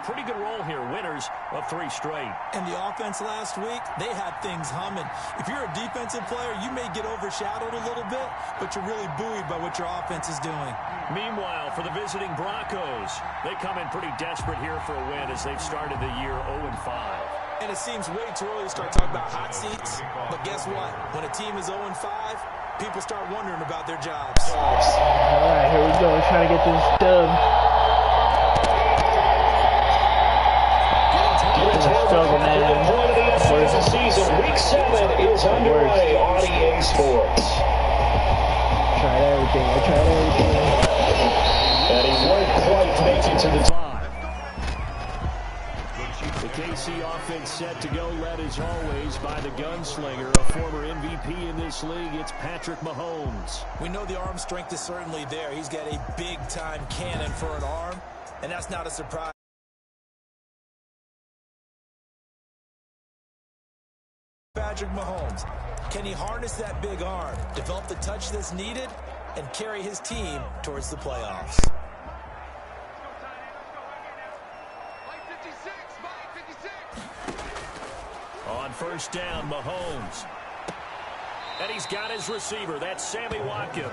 a pretty good roll here, winners of 3 straight. And the offense last week, they had things humming. If you're a defensive player, you may get overshadowed a little bit, but you're really buoyed by what your offense is doing. Meanwhile, for the visiting Broncos, they come in pretty desperate here for a win as they've started the year 0-5. And it seems way too early to start talking about hot seats, but guess what? When a team is 0-5, people start wondering about their jobs. All right, here we go. Trying to get this dub. Struggle, man. First of the season, Week 7 is underway on EA Sports. Tried everything. I tried everything. And he won't quite make it to the top. The KC offense set to go, led as always by the gunslinger, a former MVP in this league. It's Patrick Mahomes. We know the arm strength is certainly there. He's got a big-time cannon for an arm, and that's not a surprise. Patrick Mahomes, can he harness that big arm, develop the touch that's needed, and carry his team towards the playoffs? On first down, Mahomes. And he's got his receiver. That's Sammy Watkins.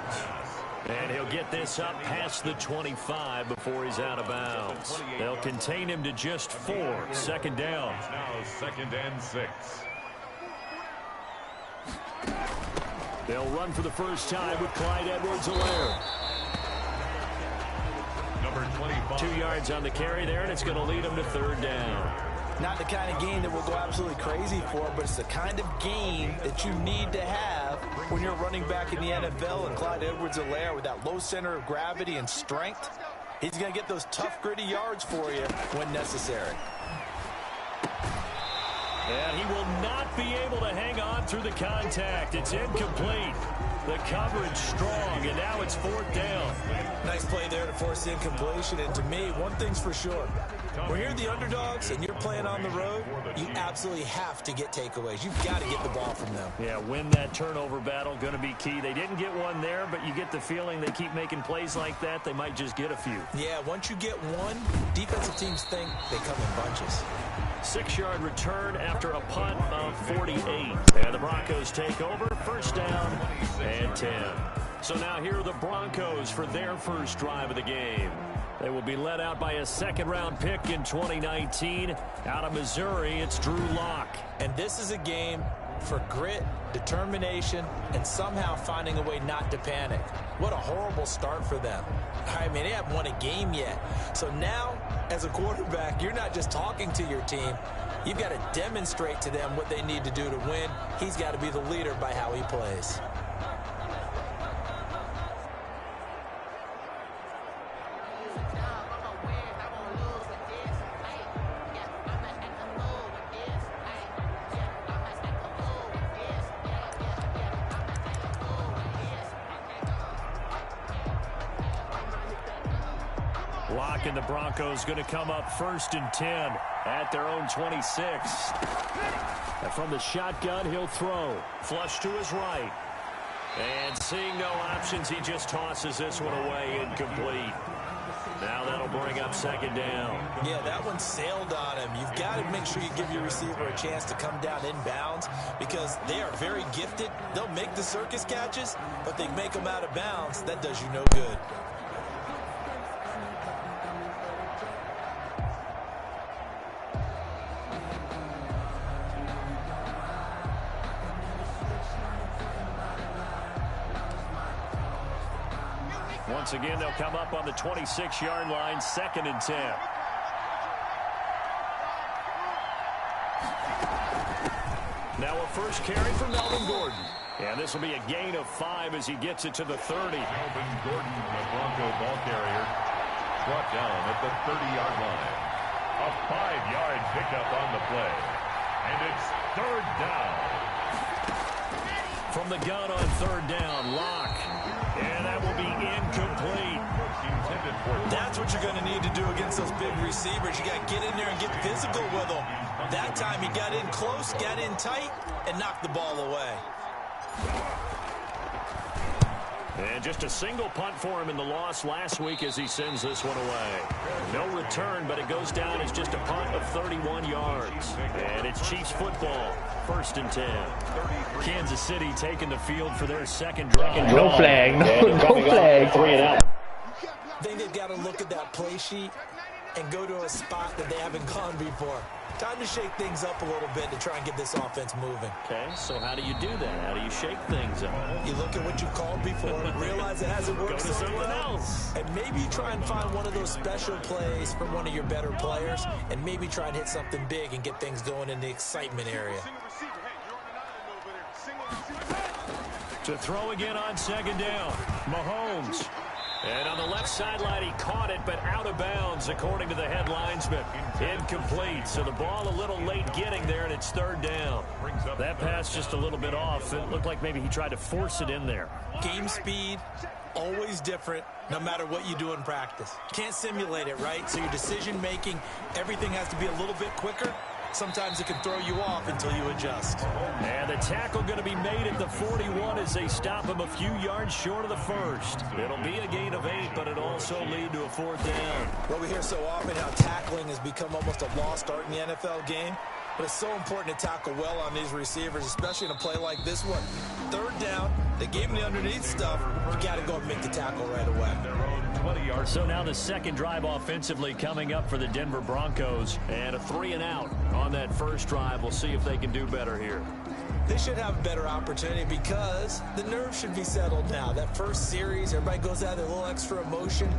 And he'll get this up past the 25 before he's out of bounds. They'll contain him to just 4. Second down. Now 2nd and 6. They'll run for the first time with Clyde Edwards-Helaire. Number 25. 2 yards on the carry there, and it's going to lead them to 3rd down. Not the kind of game that we'll go absolutely crazy for, but it's the kind of game that you need to have when you're running back in the NFL. And Clyde Edwards-Helaire, with that low center of gravity and strength, he's going to get those tough, gritty yards for you when necessary. And he will not be able to hang on through the contact. It's incomplete. The coverage strong, and now it's 4th down. Nice play there to force the incompletion. And to me, one thing's for sure. When you're the underdogs and you're playing on the road, you absolutely have to get takeaways. You've got to get the ball from them. Yeah, win that turnover battle, going to be key. They didn't get one there, but you get the feeling they keep making plays like that, they might just get a few. Yeah, once you get one, defensive teams think they come in bunches. 6-yard return after a punt of 48. And the Broncos take over. First down and 10. So now here are the Broncos for their first drive of the game. They will be led out by a 2nd-round pick in 2019. Out of Missouri, it's Drew Lock. And this is a game for grit, determination, and somehow finding a way not to panic. What a horrible start for them. I mean, they haven't won a game yet. So now, as a quarterback, you're not just talking to your team. You've got to demonstrate to them what they need to do to win. He's got to be the leader by how he plays. Lock and the Broncos going to come up 1st and 10 at their own 26. And from the shotgun, he'll throw. Flush to his right. And seeing no options, he just tosses this one away, incomplete. Now that'll bring up 2nd down. Yeah, that one sailed on him. You've got to make sure you give your receiver a chance to come down inbounds because they are very gifted. They'll make the circus catches, but they make them out of bounds. That does you no good. Once again, they'll come up on the 26-yard line, 2nd and 10. Now a first carry for Melvin Gordon. And this will be a gain of 5 as he gets it to the 30. Melvin Gordon, the Bronco ball carrier, brought down at the 30-yard line. A 5-yard pickup on the play. And it's 3rd down. From the gun on 3rd down, Lock. And that will be incomplete. That's what you're going to need to do against those big receivers. You got to get in there and get physical with them. That time he got in close, got in tight, and knocked the ball away. And just a single punt for him in the loss last week as he sends this one away. No return, but it goes down as just a punt of 31 yards. And it's Chiefs football, 1st and 10. Kansas City taking the field for their second drive. No flag, no flag. 3 and out. I think they've got to look at that play sheet and go to a spot that they haven't gone before. Time to shake things up a little bit to try and get this offense moving. Okay, so how do you do that? How do you shake things up? You look at what you called before, realize it hasn't worked so well, and maybe you try and find one of those special plays from one of your better players, and maybe try and hit something big and get things going in the excitement area. To throw again on 2nd down, Mahomes. And on the left sideline, he caught it, but out of bounds, according to the head linesman. Incomplete, so the ball a little late getting there, and it's 3rd down. That pass just a little bit off. It looked like maybe he tried to force it in there. Game speed, always different, no matter what you do in practice. You can't simulate it, right? So your decision-making, everything has to be a little bit quicker. Sometimes it can throw you off until you adjust. And the tackle going to be made at the 41 as they stop him a few yards short of the 1st. It'll be a gain of 8, but it'll also lead to a 4th down. Well, we hear so often how tackling has become almost a lost art in the NFL game. But it's so important to tackle well on these receivers, especially in a play like this one. 3rd down, they gave him the underneath stuff. You got to go and make the tackle right away. So now the second drive offensively coming up for the Denver Broncos. And a 3 and out on that first drive. We'll see if they can do better here. They should have a better opportunity because the nerves should be settled now. That first series, everybody goes out with a little extra emotion.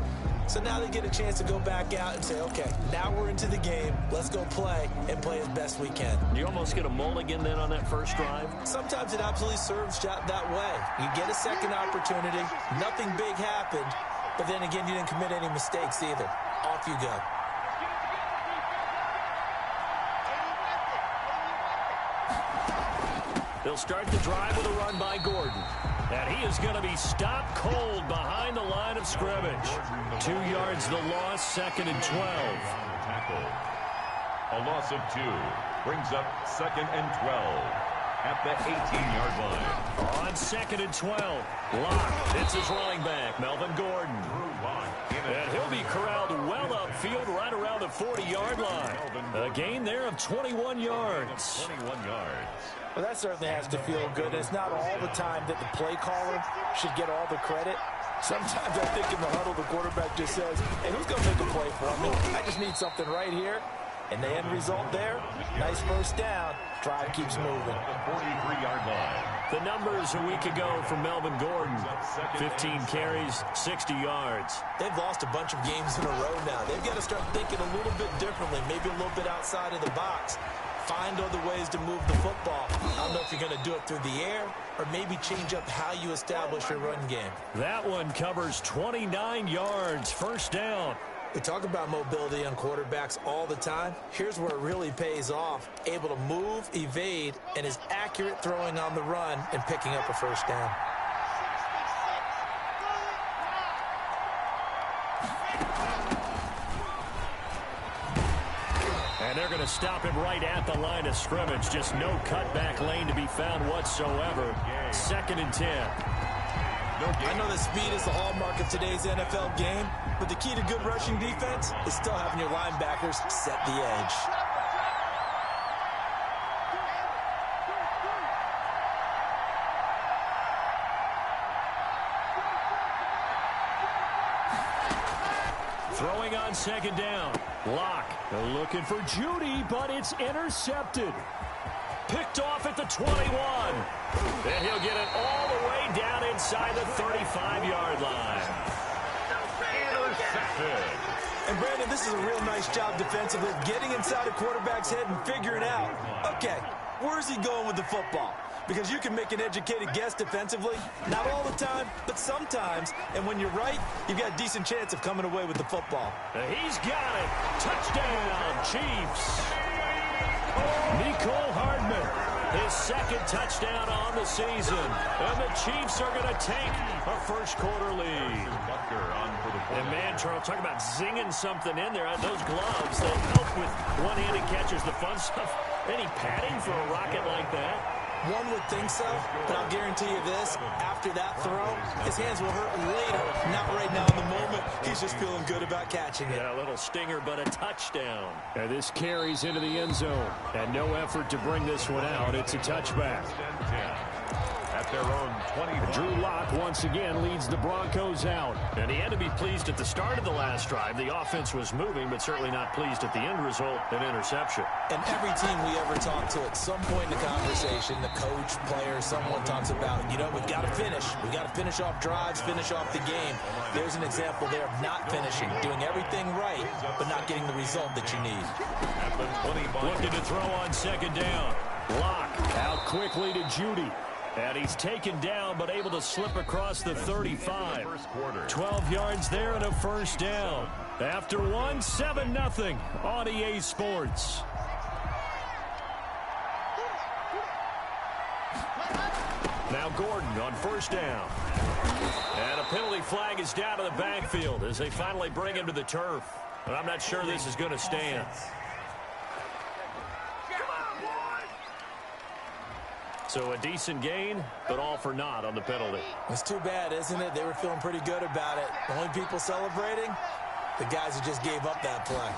So now they get a chance to go back out and say, okay, now we're into the game. Let's go play and play as best we can. You almost get a mulligan then on that first drive? Sometimes it absolutely serves that way. You get a second opportunity. Nothing big happened. But then again, you didn't commit any mistakes either. Off you go. They'll start the drive with a run by Gordon. And he is going to be stopped cold behind the line of scrimmage. 2 yards the loss, 2nd and 12. Tackle. A loss of 2 brings up 2nd and 12 at the 18-yard line. On 2nd and 12, Locke hits his running back, Melvin Gordon. And he'll be corralled well upfield right around the 40-yard line. A gain there of 21 yards. 21 yards. Well, that certainly has to feel good. It's not all the time that the play caller should get all the credit. Sometimes I think in the huddle, the quarterback just says, hey, who's going to make a play for me? I just need something right here. And the end result there, nice first down. Drive keeps moving. The 43-yard line. The numbers a week ago from Melvin Gordon, 15 carries, 60 yards. They've lost a bunch of games in a row now. They've got to start thinking a little bit differently, maybe a little bit outside of the box. Find other ways to move the football. I don't know if you're going to do it through the air or maybe change up how you establish your run game. That one covers 29 yards, 1st down. We talk about mobility on quarterbacks all the time. Here's where it really pays off. Able to move, evade, and is accurate throwing on the run and picking up a 1st down. And they're going to stop him right at the line of scrimmage. Just no cutback lane to be found whatsoever. 2nd and 10. I know that speed is the hallmark of today's NFL game, but the key to good rushing defense is still having your linebackers set the edge. Throwing on 2nd down. Locke looking for Judy, but it's intercepted. Picked off at the 21. And he'll get it all the way down inside the 35-yard line. Intercepted. And Brandon, this is a real nice job defensively, getting inside a quarterback's head and figuring out, okay, where's he going with the football? Because you can make an educated guess defensively, not all the time, but sometimes. And when you're right, you've got a decent chance of coming away with the football. He's got it. Touchdown, Chiefs. Nicole Hardman, his 2nd touchdown on the season. And the Chiefs are going to take a first-quarter lead. And man, Charles, talk about zinging something in there. Those gloves, they help with one-handed catches, the fun stuff. Any padding for a rocket like that? One would think so, but I'll guarantee you this. After that throw, his hands will hurt later. Not right now in the moment. He's just feeling good about catching it. Yeah, a little stinger, but a touchdown. And this carries into the end zone. And no effort to bring this one out. It's a touchback. At their own 20. Drew Lock once again leads the Broncos out. And he had to be pleased at the start of the last drive. The offense was moving, but certainly not pleased at the end result, an interception. And every team we ever talk to at some point in the conversation, the coach, player, someone talks about, you know, we've got to finish. We've got to finish off drives, finish off the game. There's an example there of not finishing, doing everything right, but not getting the result that you need. Looking to throw on second down. Lock out quickly to Judy. And he's taken down, but able to slip across the 35. 12 yards there and a first down. After one, 7-0 on EA Sports. Now Gordon on first down. And a penalty flag is down to the backfield as they finally bring him to the turf. But I'm not sure this is going to stand. So a decent gain, but all for naught on the penalty. It's too bad, isn't it? They were feeling pretty good about it. The only people celebrating, the guys who just gave up that play.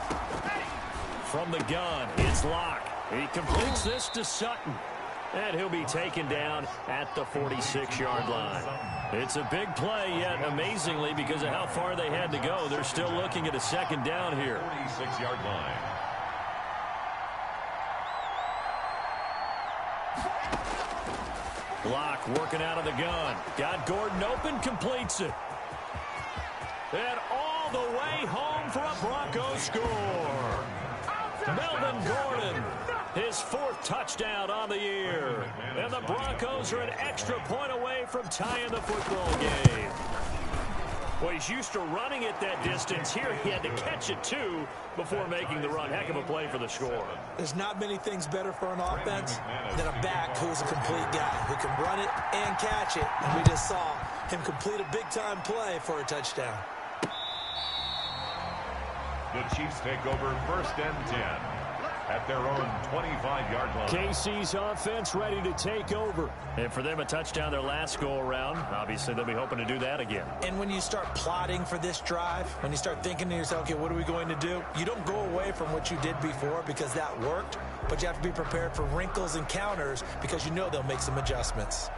From the gun, it's Lock. He completes this to Sutton. And he'll be taken down at the 46-yard line. It's a big play, yet amazingly, because of how far they had to go, they're still looking at a second down here. 46-yard line. Lock working out of the gun. Got Gordon open, completes it. And all the way home for a Broncos score. Melvin Gordon, his fourth touchdown on the year. And the Broncos are an extra point away from tying the football game. Well, he's used to running it that distance. Here he had to catch it, too, before making the run. Heck of a play for the score. There's not many things better for an offense than a back who's a complete guy, who can run it and catch it. And we just saw him complete a big-time play for a touchdown. The Chiefs take over first and 10 at their own 25-yard line. KC's offense ready to take over. And for them, a touchdown their last go-around. Obviously, they'll be hoping to do that again. And when you start plotting for this drive, when you start thinking to yourself, okay, what are we going to do? You don't go away from what you did before because that worked, but you have to be prepared for wrinkles and counters because you know they'll make some adjustments.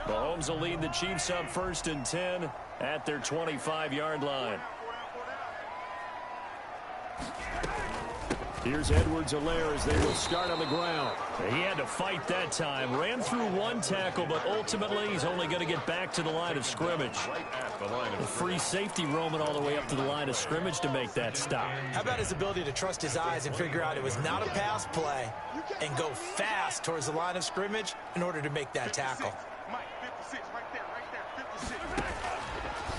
Mahomes will lead the Chiefs up first and 10 at their 25-yard line. Here's Edwards-Helaire as they will start on the ground. He had to fight that time. Ran through one tackle, but ultimately he's only going to get back to the line of scrimmage. A free safety roaming all the way up to the line of scrimmage to make that stop. How about his ability to trust his eyes and figure out it was not a pass play and go fast towards the line of scrimmage in order to make that tackle.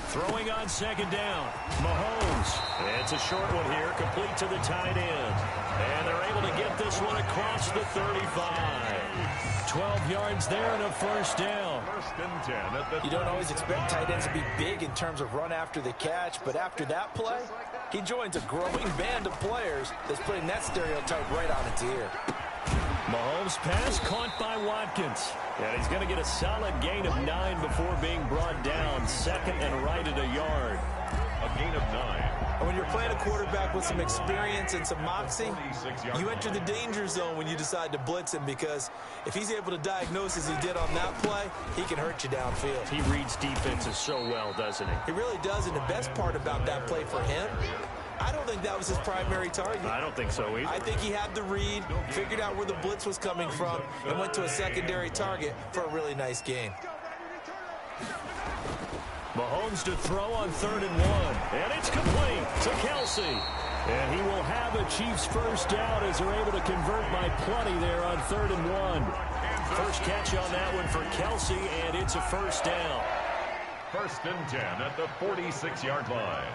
Throwing on second down, Mahomes. It's a short one here, complete to the tight end. And they're able to get this one across the 35. 12 yards there and a first down. First and 10 at the You don't always expect tight ends to be big in terms of run after the catch, but after that play, he joins a growing band of players that's putting that stereotype right on its ear. Mahomes' pass caught by Watkins. And he's going to get a solid gain of 9 before being brought down. Second and right at a yard. A gain of 9. And when you're playing a quarterback with some experience and some moxie, you enter the danger zone when you decide to blitz him, because if he's able to diagnose as he did on that play, he can hurt you downfield. He reads defenses so well, doesn't he? He really does, and the best part about that play for him, I don't think that was his primary target. I don't think so either. I think he had the read, figured out where the blitz was coming from, and went to a secondary target for a really nice gain. Mahomes to throw on 3rd and 1. And it's complete to Kelsey. And he will have a Chiefs first down as they're able to convert by plenty there on 3rd and 1. First catch on that one for Kelsey, and it's a first down. First and 10 at the 46-yard line.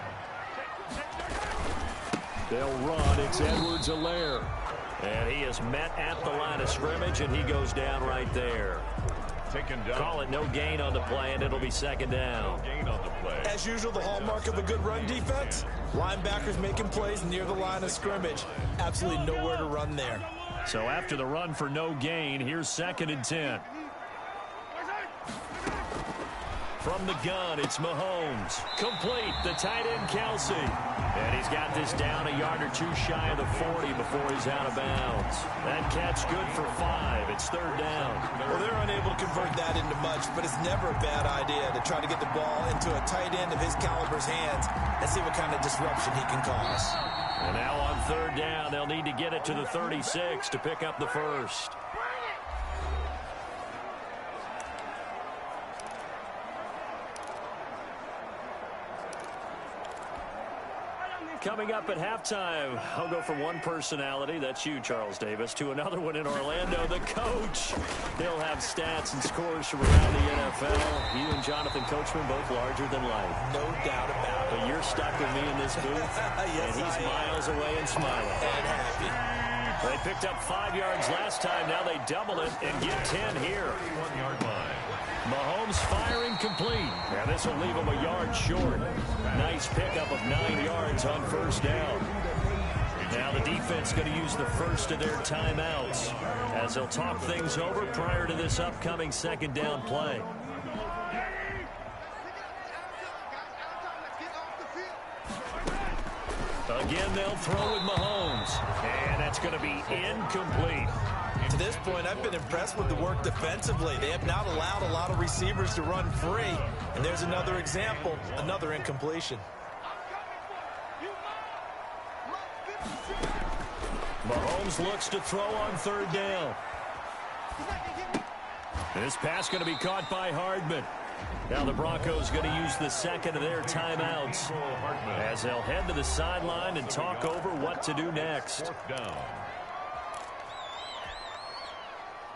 They'll run. It's Edwards-Helaire. And he is met at the line of scrimmage, and he goes down right there. taken down. Call it no gain on the play, and it'll be second down. No gain on the play. As usual, the hallmark of a good run defense, linebackers making plays near the line of scrimmage. Absolutely nowhere to run there. So after the run for no gain, here's 2nd and 10. From the gun, it's Mahomes. Complete, the tight end, Kelsey. And he's got this down a yard or two shy of the 40 before he's out of bounds. That catch good for 5. It's 3rd down. Well, they're unable to convert that into much, but it's never a bad idea to try to get the ball into a tight end of his caliber's hands and see what kind of disruption he can cause. And now on 3rd down, they'll need to get it to the 36 to pick up the first. Coming up at halftime, I'll go from one personality, that's you, Charles Davis, to another one in Orlando, the coach. He'll have stats and scores from around the NFL. You and Jonathan Coachman both larger than life. No doubt about it. But you're stuck with me in this booth, Yes, and he's miles away and smiling. And happy. They picked up 5 yards last time. Now they double it and get 10 here. 1-yard line. Mahomes firing complete. Now this will leave him a yard short. Nice pickup of 9 yards on 1st down. Now the defense going to use the first of their timeouts as they'll talk things over prior to this upcoming 2nd down play. Again, they'll throw with Mahomes. And that's going to be incomplete. To this point, I've been impressed with the work defensively. They have not allowed a lot of receivers to run free. And there's another example, another incompletion. Mahomes looks to throw on 3rd down. This pass going to be caught by Hardman. Now the Broncos going to use the second of their timeouts as they'll head to the sideline and talk over what to do next. 4th down.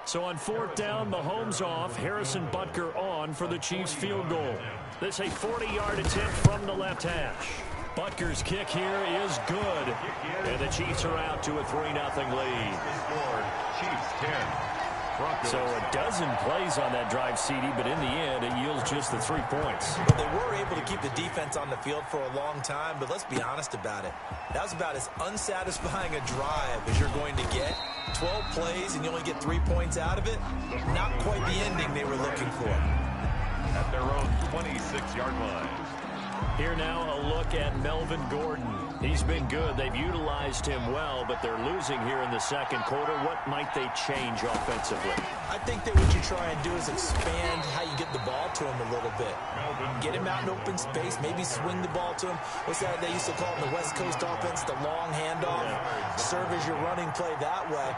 So on 4th down, Mahomes off, Harrison Butker on for the Chiefs field goal. This a 40-yard attempt from the left hash. Butker's kick here is good, and the Chiefs are out to a 3-0 lead. Score, Chiefs 10. Broncos. So a dozen plays on that drive, CD, but in the end, it yields just the 3 points. Well, they were able to keep the defense on the field for a long time, but let's be honest about it. That was about as unsatisfying a drive as you're going to get. 12 plays and you only get 3 points out of it. Not quite the ending they were looking for. At their own 26-yard line. Here now, a look at Melvin Gordon. He's been good. They've utilized him well, but they're losing here in the 2nd quarter. What might they change offensively? I think that what you try and do is expand how you get the ball to him a little bit. Get him out in open space, maybe swing the ball to him. What's that they used to call in the West Coast offense, the long handoff? Serve as your running play that way,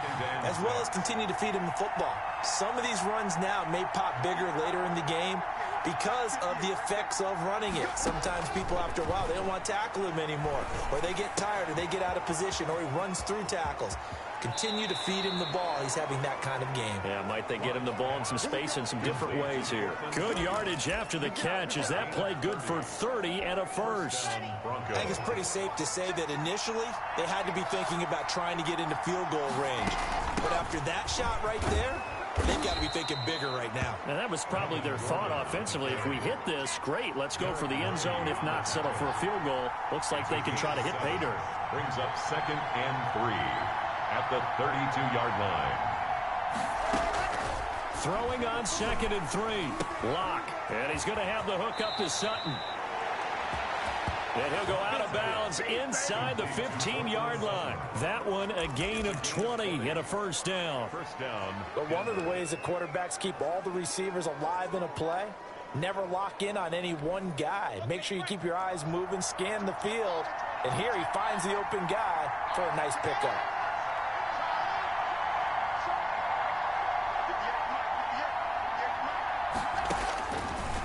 as well as continue to feed him the football. Some of these runs now may pop bigger later in the game because of the effects of running it. Sometimes people, after a while, they don't want to tackle him anymore, or they get tired, or they get out of position, or he runs through tackles. Continue to feed him the ball. He's having that kind of game. Yeah, might they get him the ball in some space in some different ways here. Good yardage after the catch. Is that play good for 30 and a first? I think it's pretty safe to say that initially they had to be thinking about trying to get into field goal range. But after that shot right there, they've got to be thinking bigger right now. And that was probably their thought offensively. If we hit this, great. Let's go for the end zone. If not, settle for a field goal. Looks like they can try to hit pay dirt. Brings up 2nd and 3 at the 32-yard line. Throwing on 2nd and 3. Lock. And he's going to have the hook up to Sutton. And he'll go out of bounds inside the 15-yard line. That one a gain of 20 and a first down. First down. But one of the ways that quarterbacks keep all the receivers alive in a play, never lock in on any one guy. Make sure you keep your eyes moving, scan the field. And here he finds the open guy for a nice pickup.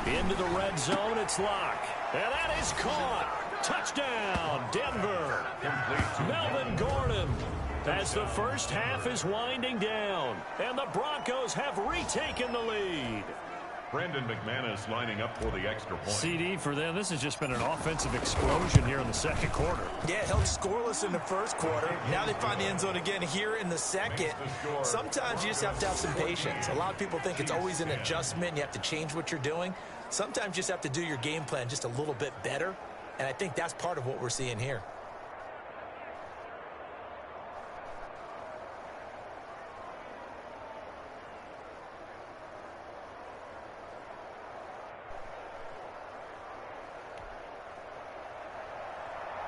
Into the red zone, it's Lock. And that is caught. Touchdown, Denver. Melvin Gordon. As the first half is winding down, and the Broncos have retaken the lead. Brandon McManus lining up for the extra point. CD for them. This has just been an offensive explosion here in the second quarter. Yeah, held scoreless in the first quarter. Now they find the end zone again here in the second. Sometimes you just have to have some patience. A lot of people think it's always an adjustment. You have to change what you're doing. Sometimes you just have to do your game plan just a little bit better. And I think that's part of what we're seeing here.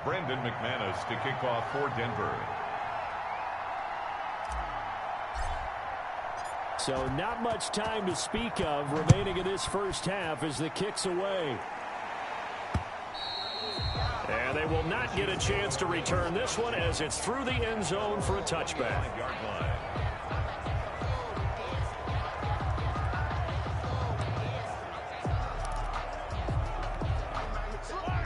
Brandon McManus to kick off for Denver. So not much time to speak of remaining in this first half as the kick's away. And they will not get a chance to return this one as it's through the end zone for a touchback.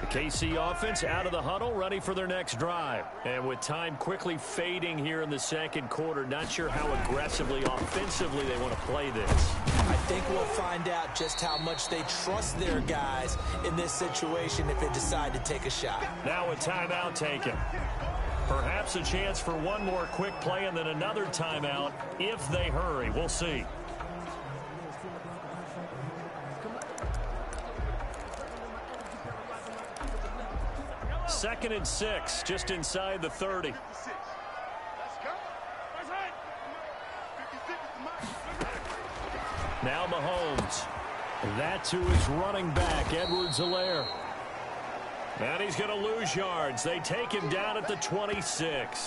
KC offense out of the huddle, ready for their next drive. And with time quickly fading here in the second quarter, not sure how aggressively, offensively they want to play this. I think we'll find out just how much they trust their guys in this situation if they decide to take a shot. Now a timeout taken. Perhaps a chance for one more quick play and then another timeout if they hurry. We'll see. Second and 6, just inside the 30. Now Mahomes. That to his running back, Edwards-Helaire. And he's going to lose yards. They take him down at the 26.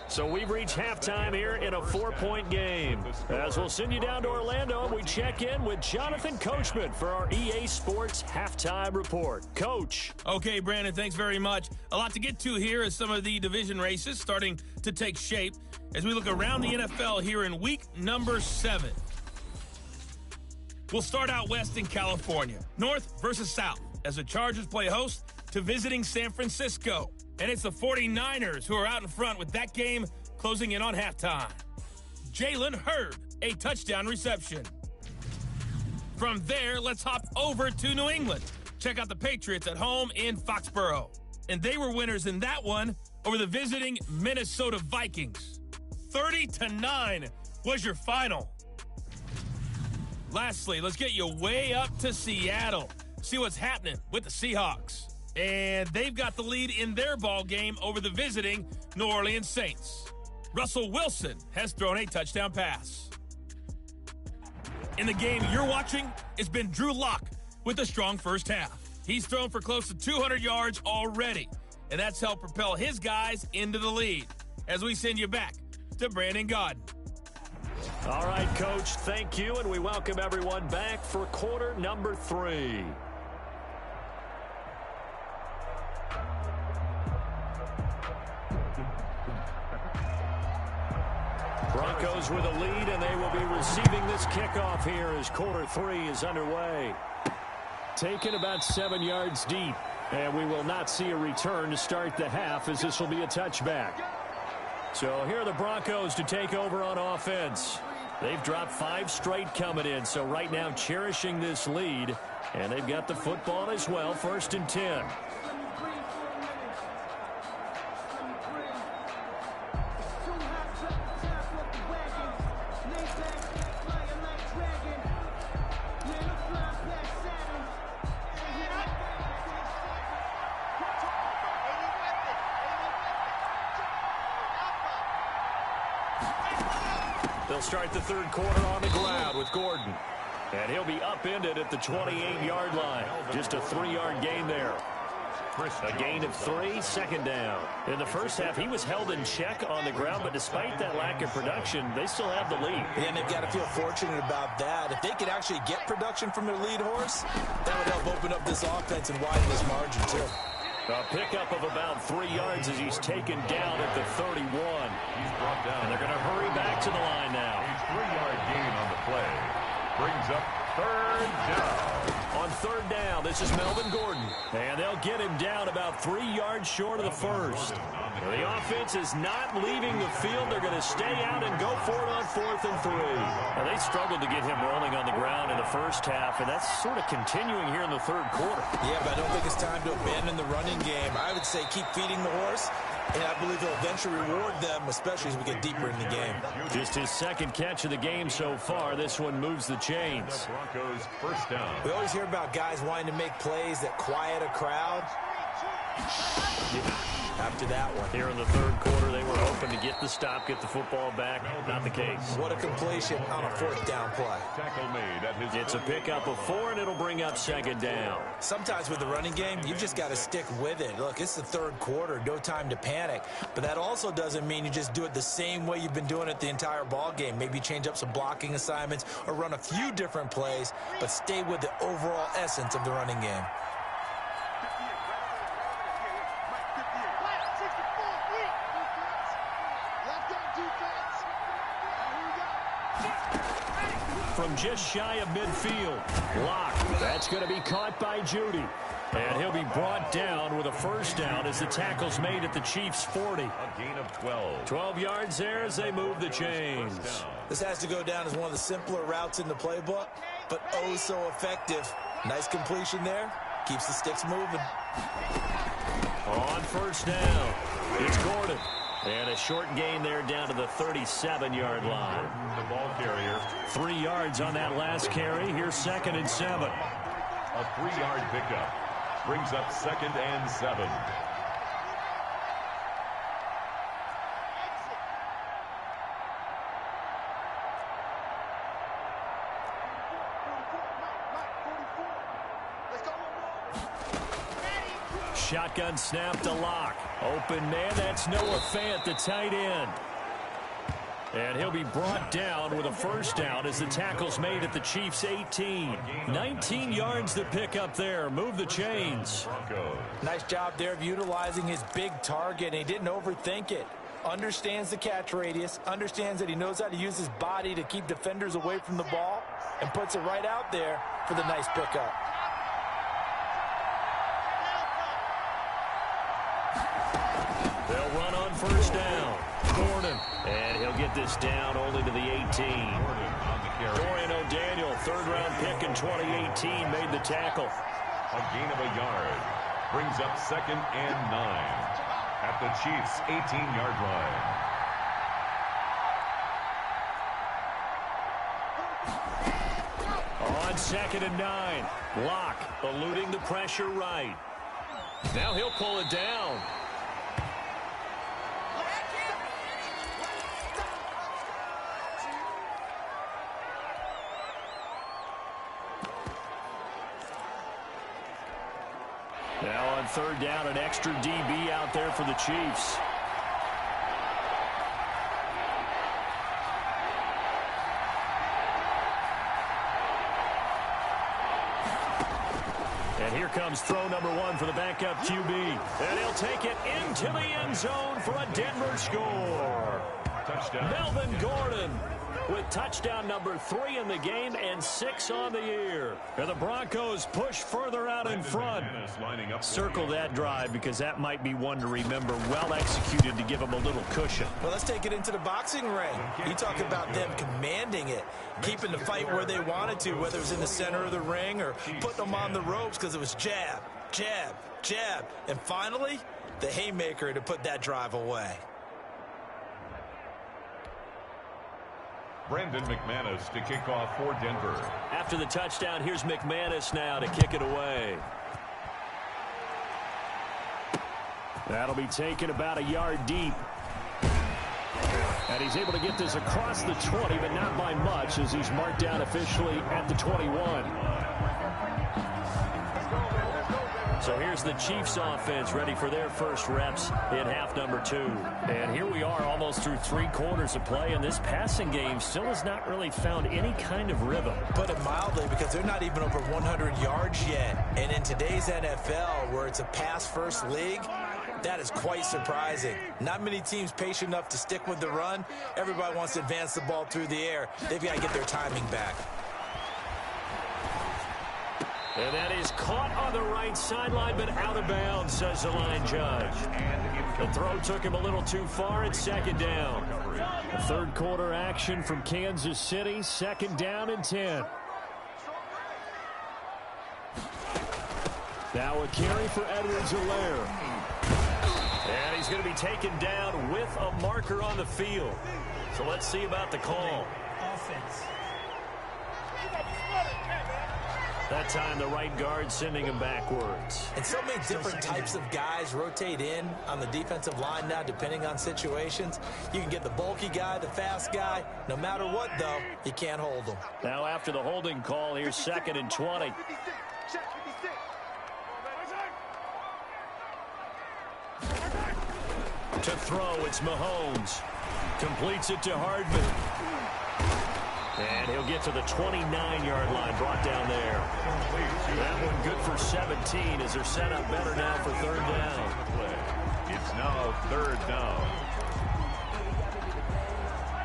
So we've reached halftime here in a 4-point game. As we'll send you down to Orlando, we check in with Jonathan Coachman for our EA Sports Halftime Report. Coach. Okay, Brandon, thanks very much. A lot to get to here as some of the division races starting to take shape as we look around the NFL here in week number 7. We'll start out west in California. North versus South as the Chargers play host to visiting San Francisco. And it's the 49ers who are out in front with that game closing in on halftime. Jalen Hurd, a touchdown reception. From there, let's hop over to New England. Check out the Patriots at home in Foxborough. And they were winners in that one over the visiting Minnesota Vikings. 30-9 was your final. Lastly, let's get you way up to Seattle. See what's happening with the Seahawks. And they've got the lead in their ball game over the visiting New Orleans Saints. Russell Wilson has thrown a touchdown pass. In the game you're watching, it's been Drew Lock with a strong first half. He's thrown for close to 200 yards already, and that's helped propel his guys into the lead. As we send you back to Brandon Gaudin. All right, Coach, thank you, and we welcome everyone back for quarter number 3. Broncos with a lead, and they will be receiving this kickoff here as quarter 3 is underway. Taken about 7 yards deep, and we will not see a return to start the half as this will be a touchback. So here are the Broncos to take over on offense. They've dropped 5 straight coming in, so right now cherishing this lead, and they've got the football as well, 1st and 10. They'll start the third quarter on the ground with Gordon. And he'll be upended at the 28-yard line. Just a 3-yard gain there. A gain of 3, 2nd down. In the first half, he was held in check on the ground, but despite that lack of production, they still have the lead. And they've got to feel fortunate about that. If they could actually get production from their lead horse, that would help open up this offense and widen this margin, too. A pickup of about 3 yards as he's taken down at the 31. He's brought down. And they're going to hurry back to the line now. A 3-yard gain on the play. Brings up third down. On third down, this is Melvin Gordon. And they'll get him down about 3 yards short of the first. The offense is not leaving the field. They're going to stay out and go for it on 4th and 3. Now, they struggled to get him rolling on the ground in the first half, and that's sort of continuing here in the third quarter. Yeah, but I don't think it's time to abandon the running game. I would say keep feeding the horse, and I believe he'll eventually reward them, especially as we get deeper in the game. Just his second catch of the game so far. This one moves the chains. The Broncos first down. We always hear about guys wanting to make plays that quiet a crowd. After that one. Here in the third quarter, they were hoping to get the stop, get the football back. Not the case. What a completion on a 4th down play. Tackle made at his. It's a pickup of 4, and it'll bring up 2nd down. Sometimes with the running game, you've just got to stick with it. Look, it's the third quarter, no time to panic. But that also doesn't mean you just do it the same way you've been doing it the entire ball game. Maybe change up some blocking assignments or run a few different plays, but stay with the overall essence of the running game. From just shy of midfield. Lock. That's going to be caught by Judy. And he'll be brought down with a first down as the tackle's made at the Chiefs' 40. A gain of 12. 12 yards there as they move the chains. This has to go down as one of the simpler routes in the playbook, but oh so effective. Nice completion there. Keeps the sticks moving. On first down, it's Gordon. And a short gain there down to the 37-yard line. The ball carrier. 3 yards on that last carry. Here's 2nd and 7. A 3-yard pickup. Brings up 2nd and 7. Shotgun snap to Lock. Open man, that's Noah Fant, the tight end. And he'll be brought down with a first down as the tackle's made at the Chiefs' 18. 19 yards to pick up there. Move the chains. Nice job there of utilizing his big target, and he didn't overthink it. Understands the catch radius, understands that he knows how to use his body to keep defenders away from the ball, and puts it right out there for the nice pickup. They'll run on first down. Gordon. And he'll get this down only to the 18. Dorian O'Daniel, third-round pick in 2018, made the tackle. A gain of a yard. Brings up 2nd and 9. At the Chiefs' 18-yard line. On 2nd and 9. Lock eluding the pressure right. Now he'll pull it down. Now on third down, an extra DB out there for the Chiefs. And here comes throw number 1 for the backup QB. And he'll take it into the end zone for a Denver score. Touchdown. Melvin Gordon with touchdown number 3 in the game and 6 on the year. And the Broncos push further out in front. Circle that drive because that might be one to remember. Well executed to give them a little cushion. Well, let's take it into the boxing ring. You talk about them commanding it, keeping the fight where they wanted to, whether it was in the center of the ring or putting them on the ropes because it was jab, jab, jab. And finally, the haymaker to put that drive away. Brandon McManus to kick off for Denver. After the touchdown, here's McManus now to kick it away. That'll be taken about a yard deep. And he's able to get this across the 20, but not by much as he's marked down officially at the 21. So here's the Chiefs offense ready for their first reps in half number 2. And here we are almost through 3 quarters of play, and this passing game still has not really found any kind of rhythm. Put it mildly, because they're not even over 100 yards yet. And in today's NFL, where it's a pass-first league, that is quite surprising. Not many teams patient enough to stick with the run. Everybody wants to advance the ball through the air. They've got to get their timing back. And that is caught on the right sideline, but out of bounds, says the line judge. The throw took him a little too far. It's second down. A third quarter action from Kansas City. Second down and 10. Now a carry for Edwards-Helaire. And he's going to be taken down with a marker on the field. So let's see about the call. Offense. That time the right guard sending him backwards. And so many different types of guys rotate in on the defensive line now, depending on situations. You can get the bulky guy, the fast guy. No matter what, though, you can't hold them. Now after the holding call, here's 2nd and 20. To throw, it's Mahomes. Completes it to Hardman. And he'll get to the 29-yard line, brought down there. That one good for 17 as they're set up better now for third down. It's now third down.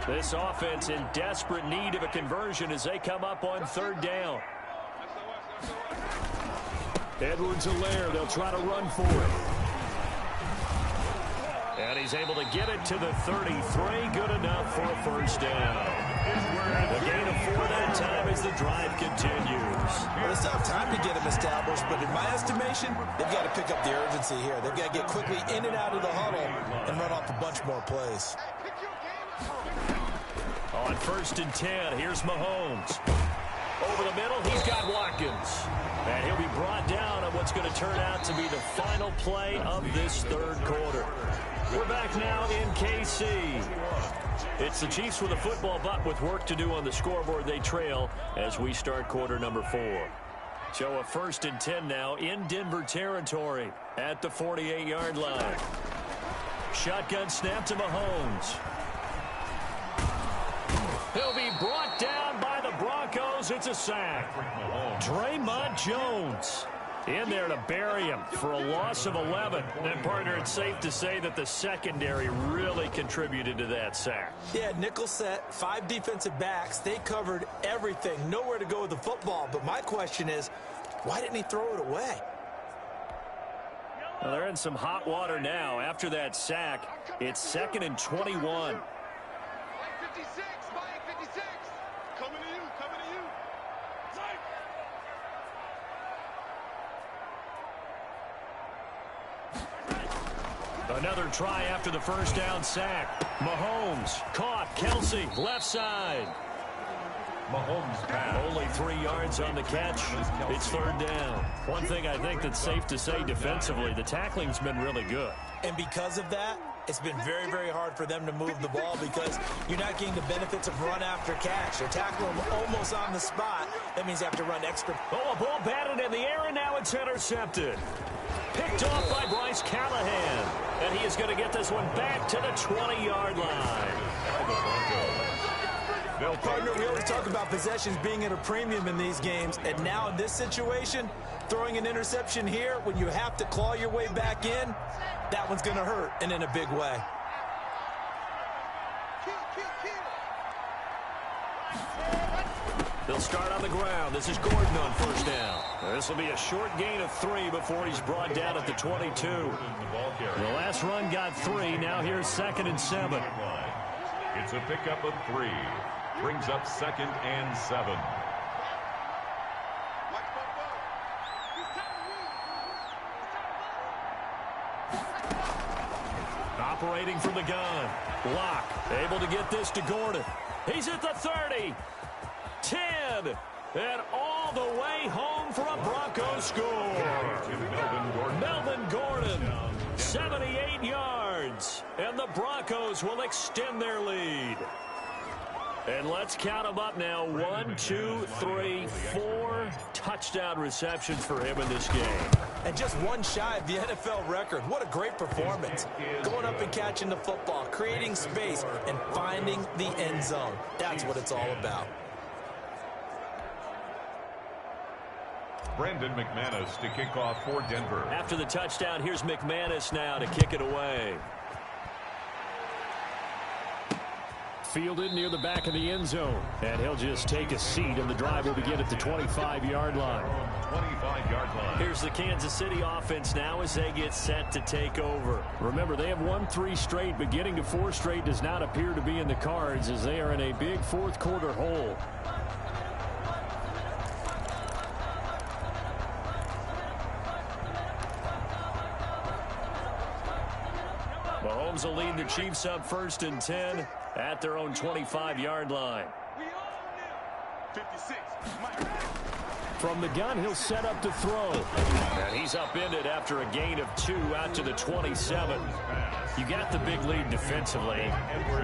This offense in desperate need of a conversion as they come up on third down. Edwards-Helaire, they'll try to run for it. And he's able to get it to the 33. Good enough for a first down. A gain of 4 that time as the drive continues. Well, they still have time to get them established, but in my estimation, they've got to pick up the urgency here. They've got to get quickly in and out of the huddle and run off a bunch more plays. On 1st and 10, here's Mahomes. Over the middle, he's got Watkins. And he'll be brought down on what's going to turn out to be the final play of this third quarter. We're back now in KC. It's the Chiefs with a football, but with work to do on the scoreboard, they trail as we start quarter number 4. So a 1st and 10 now in Denver territory at the 48-yard line. Shotgun snap to Mahomes. He'll be brought down by the Broncos. It's a sack. Draymond Jones in there to bury him for a loss of 11. And, partner, it's safe to say that the secondary really contributed to that sack. Yeah, nickel set, 5 defensive backs. They covered everything. Nowhere to go with the football. But my question is, why didn't he throw it away? Well, they're in some hot water now. After that sack, it's 2nd and 21. Another try after the first down sack. Mahomes caught. Kelsey left side. Mahomes pass. Only 3 yards on the catch. It's third down. One thing I think that's safe to say defensively, the tackling's been really good. And because of that, it's been very, very hard for them to move the ball because you're not getting the benefits of run after catch. They're tackling them almost on the spot. That means you have to run extra. Oh, a ball batted in the air, and now it's intercepted. Picked off by Bryce Callahan. And he is going to get this one back to the 20-yard line. Partner, we always talk about possessions being at a premium in these games. And now in this situation, throwing an interception here when you have to claw your way back in, that one's going to hurt, and in a big way. They'll start on the ground. This is Gordon on first down. This will be a short gain of 3 before he's brought down at the 22. The last run got 3. Now here's 2nd and 7. It's a pickup of 3. Brings up 2nd and 7. Operating from the gun. Block. Able to get this to Gordon. He's at the 30. 10. And all the way home for a Broncos score. Melvin Gordon. 78 yards. And the Broncos will extend their lead. And let's count them up now. 1, 2, 3, 4 touchdown receptions for him in this game. And just one shy of the NFL record. What a great performance. Going up and catching the football, creating space, and finding the end zone. That's what it's all about. Brendan McManus to kick off for Denver. After the touchdown, here's McManus now to kick it away. Fielded near the back of the end zone. And he'll just take a seat, and the drive will begin at the 25-yard line. 25-yard line. Here's the Kansas City offense now as they get set to take over. Remember, they have won 3 straight, but getting to 4 straight does not appear to be in the cards as they are in a big fourth-quarter hole. Mahomes will lead the Chiefs up 1st and 10 at their own 25-yard line. From the gun, he'll set up to throw. And he's upended after a gain of 2 out to the 27. You got the big lead defensively.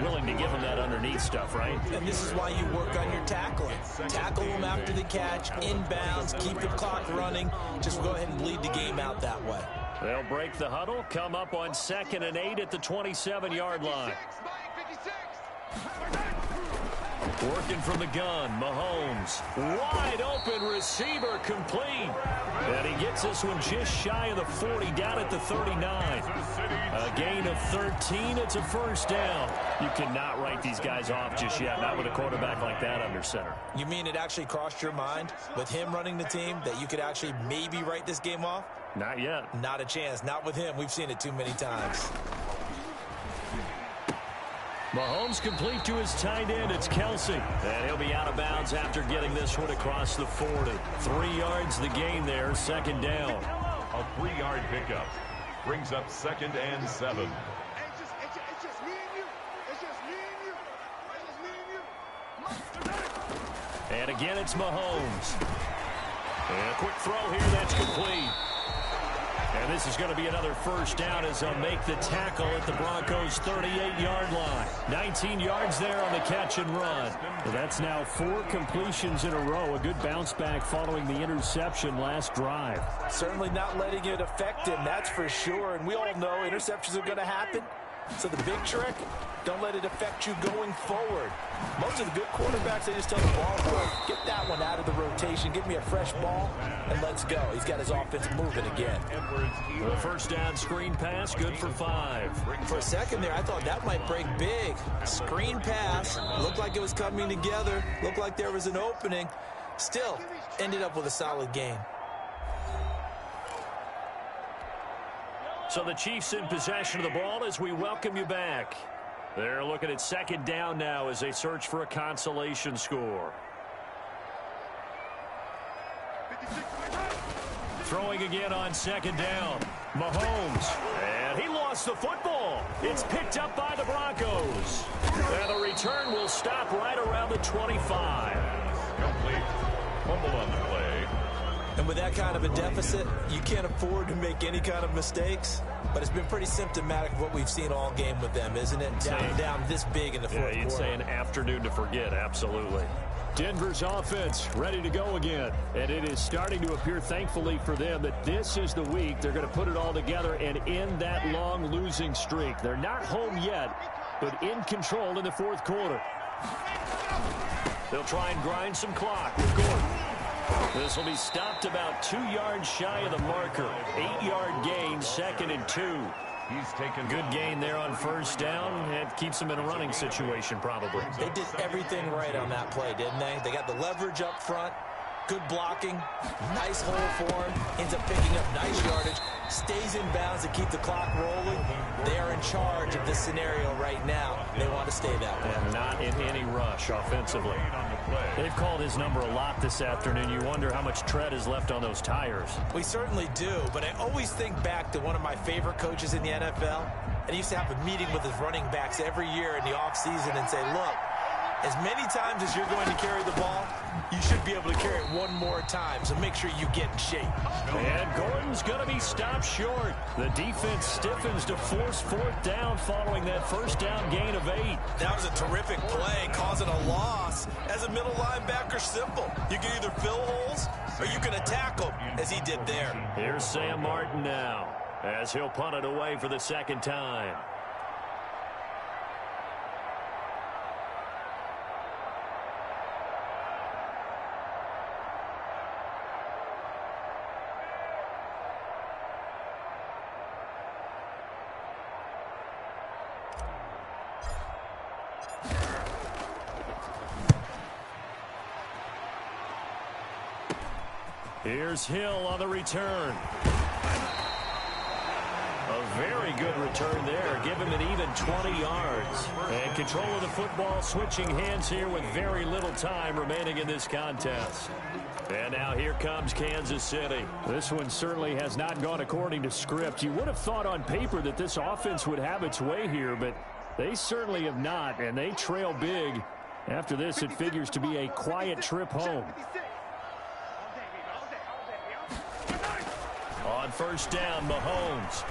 Willing to give him that underneath stuff, right? And this is why you work on your tackling. Tackle him after the catch, inbounds, keep the clock running. Just go ahead and bleed the game out that way. They'll break the huddle, come up on 2nd and 8 at the 27-yard line. Working from the gun, Mahomes. Wide open receiver complete. And he gets this one just shy of the 40, down at the 39. A gain of 13. It's a 1st down. You cannot write these guys off just yet, not with a quarterback like that under center. You mean it actually crossed your mind with him running the team that you could actually maybe write this game off? Not yet. Not a chance. Not with him. We've seen it too many times. Mahomes complete to his tight end. It's Kelsey. And he'll be out of bounds after getting this one across the 40. 3 yards the gain there, 2nd down. A 3-yard pickup. Brings up 2nd and 7. And again, it's Mahomes. And a quick throw here. That's complete. And this is going to be another 1st down as they'll make the tackle at the Broncos' 38-yard line. 19 yards there on the catch and run. Well, that's now 4 completions in a row. A good bounce back following the interception last drive. Certainly not letting it affect him, that's for sure. And we all know interceptions are going to happen. So the big trick, don't let it affect you going forward. Most of the good quarterbacks, they just tell the ball boy, get that one out of the rotation, give me a fresh ball, and let's go. He's got his offense moving again. The 1st down screen pass, good for 5. For a second there, I thought that might break big. Screen pass, looked like it was coming together, looked like there was an opening. Still, ended up with a solid game. So the Chiefs in possession of the ball as we welcome you back. They're looking at 2nd down now as they search for a consolation score. Throwing again on 2nd down. Mahomes. And he lost the football. It's picked up by the Broncos. And the return will stop right around the 25. Complete. Fumble on the play. And with that kind of a deficit, you can't afford to make any kind of mistakes. But it's been pretty symptomatic of what we've seen all game with them, isn't it? Down this big in the 4th quarter. You'd say an afternoon to forget, absolutely. Denver's offense ready to go again. And it is starting to appear, thankfully for them, that this is the week they're going to put it all together and end that long losing streak. They're not home yet, but in control in the 4th quarter. They'll try and grind some clock with Gordon. This will be stopped about 2 yards shy of the marker. 8-yard gain, 2nd and 2. He's taken good gain there on 1st down. It keeps them in a running situation probably. They did everything right on that play, didn't they? They got the leverage up front. Good blocking. Nice hole for him. Ends up picking up nice yardage. Stays in bounds to keep the clock rolling. They are in charge of this scenario right now. They want to stay that way. And not in any rush offensively. They've called his number a lot this afternoon. You wonder how much tread is left on those tires. We certainly do, but I always think back to one of my favorite coaches in the NFL. And he used to have a meeting with his running backs every year in the offseason and say, look, As many times as you're going to carry the ball, you should be able to carry it one more time, so make sure you get in shape. And Gordon's going to be stopped short. The defense stiffens to force fourth down following that first down gain of 8. That was a terrific play, causing a loss. As a middle linebacker, simple. You can either fill holes or you can attack them, as he did there. Here's Sam Martin now, as he'll punt it away for the second time. Here's Hill on the return. A very good return there. Give him an even 20 yards. And control of the football switching hands here with very little time remaining in this contest. And now here comes Kansas City. This one certainly has not gone according to script. You would have thought on paper that this offense would have its way here, but they certainly have not, and they trail big. After this, it figures to be a quiet trip home. On first down, Mahomes.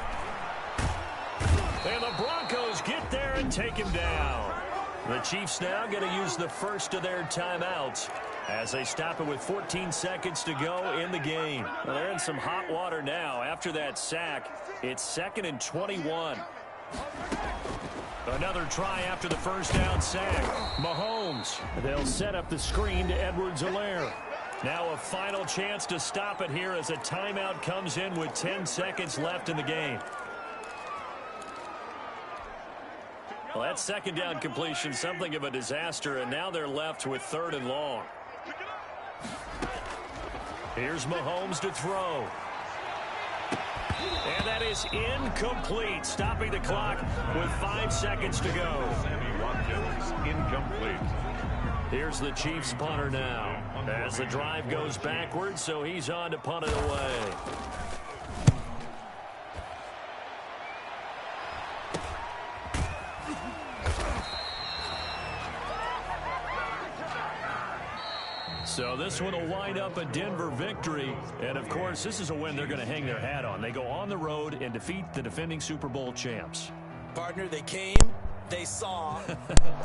And the Broncos get there and take him down. The Chiefs now going to use the first of their timeouts as they stop it with 14 seconds to go in the game. Well, they're in some hot water now. After that sack, it's 2nd and 21. Another try after the first down sack. Mahomes. They'll set up the screen to Edwards-Helaire. Now a final chance to stop it here as a timeout comes in with 10 seconds left in the game. Well, that second down completion, something of a disaster, and now they're left with 3rd and long. Here's Mahomes to throw. And that is incomplete, stopping the clock with 5 seconds to go. Sammy Watkins, incomplete. Here's the Chiefs punter now as the drive goes backwards, so he's on to punt it away. So this one will wind up a Denver victory. And, of course, this is a win they're going to hang their hat on. They go on the road and defeat the defending Super Bowl champs. Partner, they came, they saw,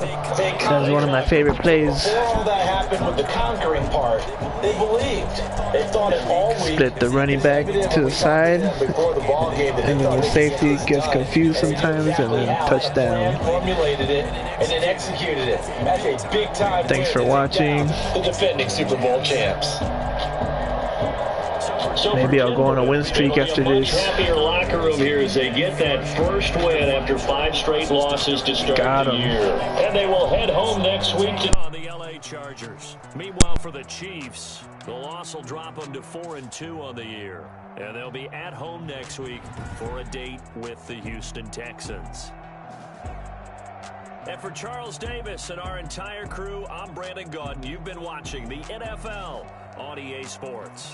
they That was one of my favorite plays. Before all that happened with the conquering part, they believed. They thought it all week. Split the running back to the side, and then the safety gets confused sometimes, and then touchdown. Formulated it and then executed it. That's a big time. Thanks for watching. The defending Super Bowl champs. Maybe I'll go on a win streak after this. Happier locker room here as they get that first win after 5 straight losses to start the year. And they will head home next week On the LA Chargers. Meanwhile, for the Chiefs, the loss will drop them to 4-2 on the year. And they'll be at home next week for a date with the Houston Texans. And for Charles Davis and our entire crew, I'm Brandon Gaudin. You've been watching the NFL on EA Sports.